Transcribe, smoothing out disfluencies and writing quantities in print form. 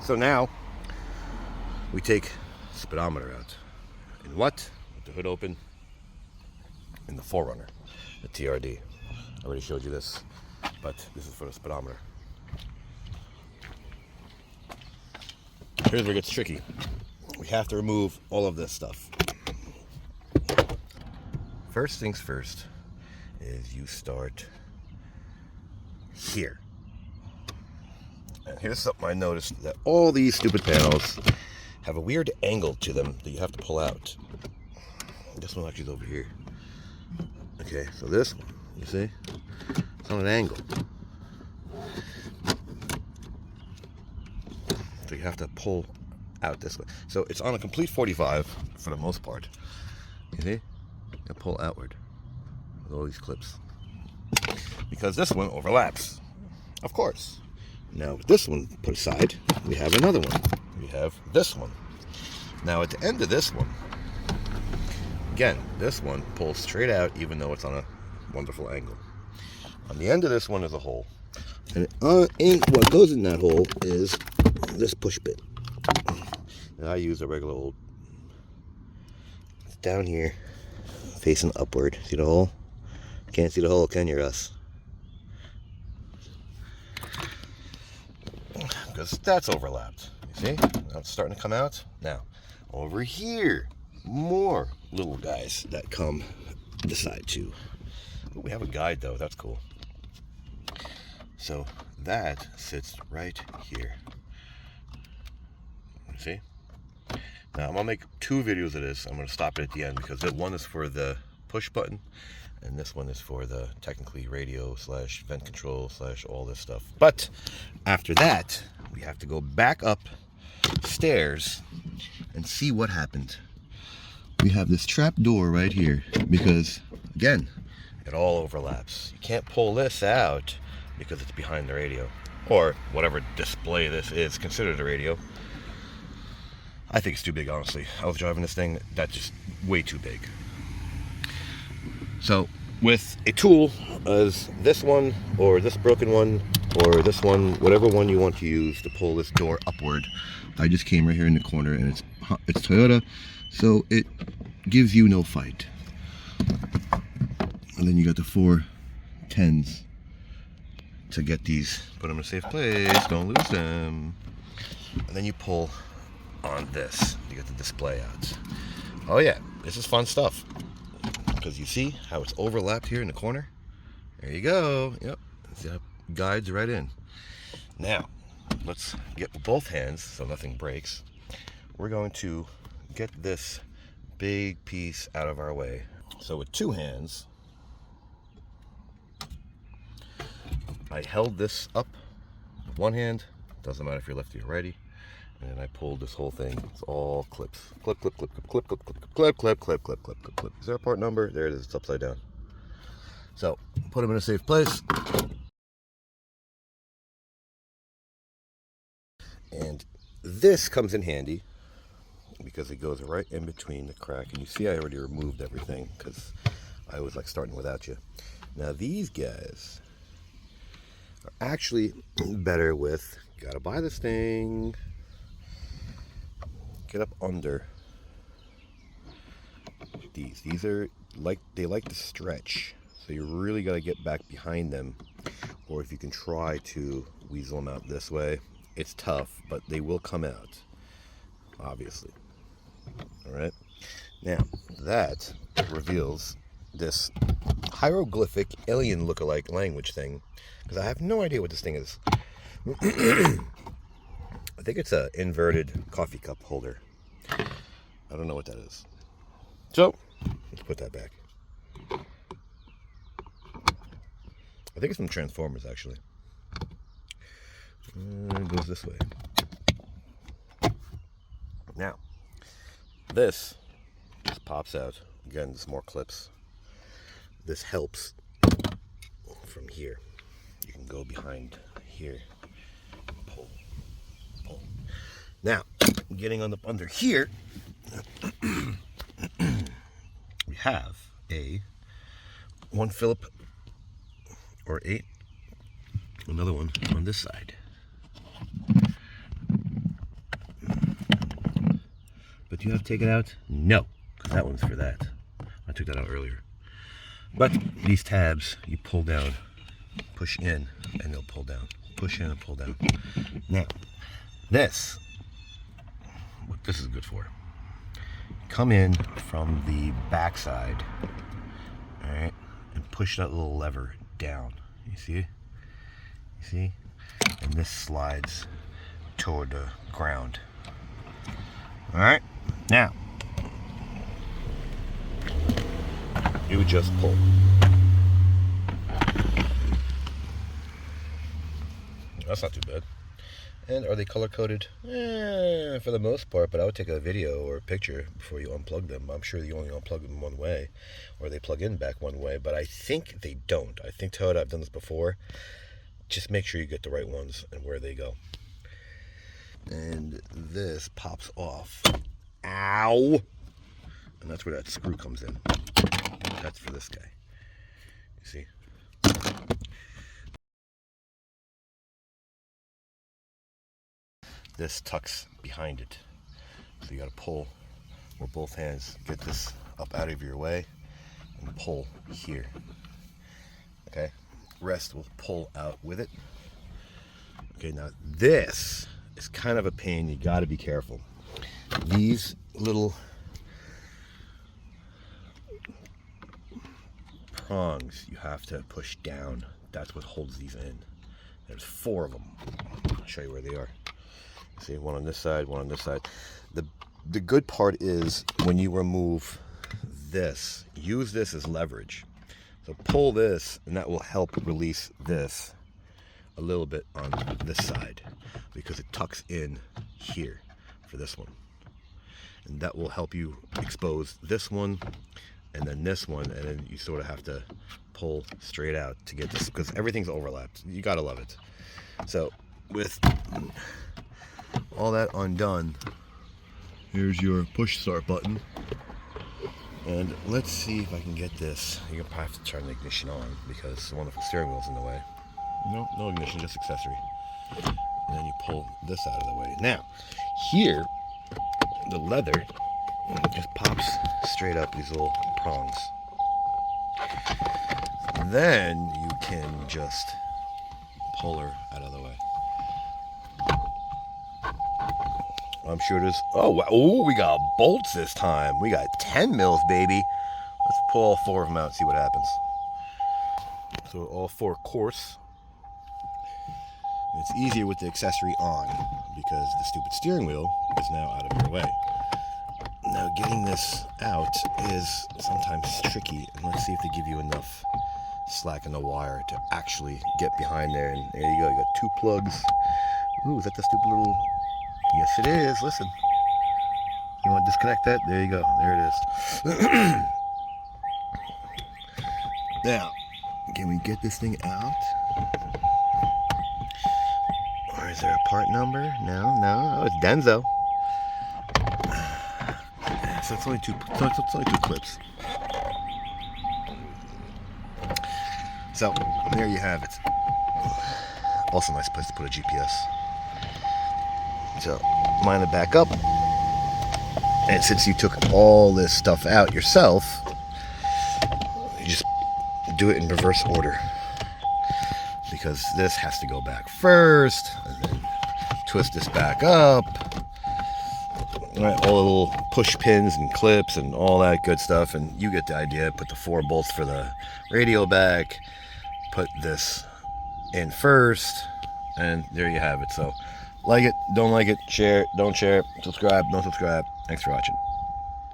So now we take the speedometer out. In what? With the hood open. In the 4Runner, the TRD. I already showed you this, but this is for the speedometer. Here's where it gets tricky. We have to remove all of this stuff. First things first is you start here. And here's something I noticed, that all these stupid panels have a weird angle to them that you have to pull out. This one actually is over here. Okay, so this one, you see? It's on an angle. So you have to pull out this way. So it's on a complete 45 for the most part. You see? You pull outward with all these clips. Because this one overlaps. Of course. Now with this one put aside, we have another one. We have this one. Now at the end of this one, again, this one pulls straight out even though it's on a wonderful angle. On the end of this one is a hole. And what goes in that hole is this push bit. And I use a regular old, it's down here, facing upward. See the hole? Can't see the hole, can you, Russ? Because that's overlapped. You see? Now it's starting to come out. Now, over here, more little guys that come this side too. Ooh, we have a guide though, that's cool. So that sits right here. You see? Now I'm gonna make 2 videos of this. I'm gonna stop it at the end because one is for the push button and this one is for the technically radio / vent control / all this stuff. But after that, we have to go back up stairs and see what happened. We have this trap door right here because, again, it all overlaps. You can't pull this out because it's behind the radio, or whatever display this is considered a radio. I think it's too big, honestly. I was driving this thing, that's just way too big. So with a tool as this one or this broken one or this one, whatever one you want to use to pull this door upward, I just came right here in the corner, and it's Toyota, so it gives you no fight. And then you got the 4 10s to get these, put them in a safe place, don't lose them. And then you pull on this to get the display out. Oh yeah, this is fun stuff. Because you see how it's overlapped here in the corner? There you go. Yep, that guides right in. Now, let's get both hands so nothing breaks. We're going to get this big piece out of our way. So with 2 hands, I held this up with one hand. Doesn't matter if you're lefty or righty. And then I pulled this whole thing. It's all clips. Clip, clip, clip, clip, clip, clip, clip, clip, clip, clip, clip, clip, clip, clip. Is there a part number? There it is. It's upside down. So put them in a safe place. And this comes in handy because it goes right in between the crack. And you see I already removed everything because I was like starting without you. Now these guys are actually better with, you gotta buy this thing, get up under these. These are like, they like to stretch. So you really gotta get back behind them. Or if you can try to weasel them out this way, it's tough, but they will come out, obviously. All right. Now that reveals this hieroglyphic alien look-alike language thing, because I have no idea what this thing is. I think it's an inverted coffee cup holder. I don't know what that is. So let's put that back. I think it's from Transformers, actually. It goes this way. Now, this just pops out. Again, there's more clips. This helps from here. You can go behind here. Pull. Pull. Now, getting on the under here, we have a 1 Phillip or 8. Another one on this side. Do you have to take it out? No, because that one's for that. I took that out earlier. But these tabs, you pull down, push in, and they'll pull down. Push in and pull down. Now, this, what this is good for. Come in from the backside, all right, and push that little lever down. You see? You see? And this slides toward the ground. All right, now you would just pull. That's not too bad. And are they color coded? For the most part, but I would take a video or a picture before you unplug them. I'm sure you only unplug them one way, or they plug in back one way, but I think they don't. I think Toyota, I've done this before. Just make sure you get the right ones and where they go. And this pops off. Ow! And that's where that screw comes in. That's for this guy. You see? This tucks behind it. So you gotta pull with both hands. Get this up out of your way and pull here. Okay? Rest will pull out with it. Okay, now this is kind of a pain. You gotta be careful. These little prongs you have to push down. That's what holds these in. There's 4 of them. I'll show you where they are. See, one on this side, one on this side. The good part is when you remove this, use this as leverage. So pull this, and that will help release this a little bit on this side, because it tucks in here for this one. And that will help you expose this one and then this one, and then you sort of have to pull straight out to get this, because everything's overlapped. You gotta love it. So with all that undone, here's your push start button. And let's see if I can get this. You're gonna probably have to turn the ignition on because the wonderful steering wheel's in the way. No ignition, just accessory. And then you pull this out of the way. Now, here, the leather just pops straight up these little prongs. Then you can just pull her out of the way. I'm sure there's, oh, wow. Oh, we got bolts this time. We got 10 mils, baby. Let's pull all 4 of them out and see what happens. So all 4 coarse. It's easier with the accessory on because the stupid steering wheel is now out of your way. Now getting this out is sometimes tricky, and let's see if they give you enough slack in the wire to actually get behind there. And there you go, you got 2 plugs. Ooh, is that the stupid little... Yes, it is. Listen. You want to disconnect that? There you go. There it is. Now, can we get this thing out? Or is there a part number? No. Oh, it's Denso. So it's only 2. So it's only 2 clips. So there you have it. Also, a nice place to put a GPS. So line it back up, and since you took all this stuff out yourself, you just do it in reverse order, because this has to go back first, and then twist this back up. All right, all the little push pins and clips and all that good stuff, and you get the idea. Put the 4 bolts for the radio back, put this in first, and there you have it. So like it, don't like it, share it, don't share it, subscribe, don't subscribe. Thanks for watching.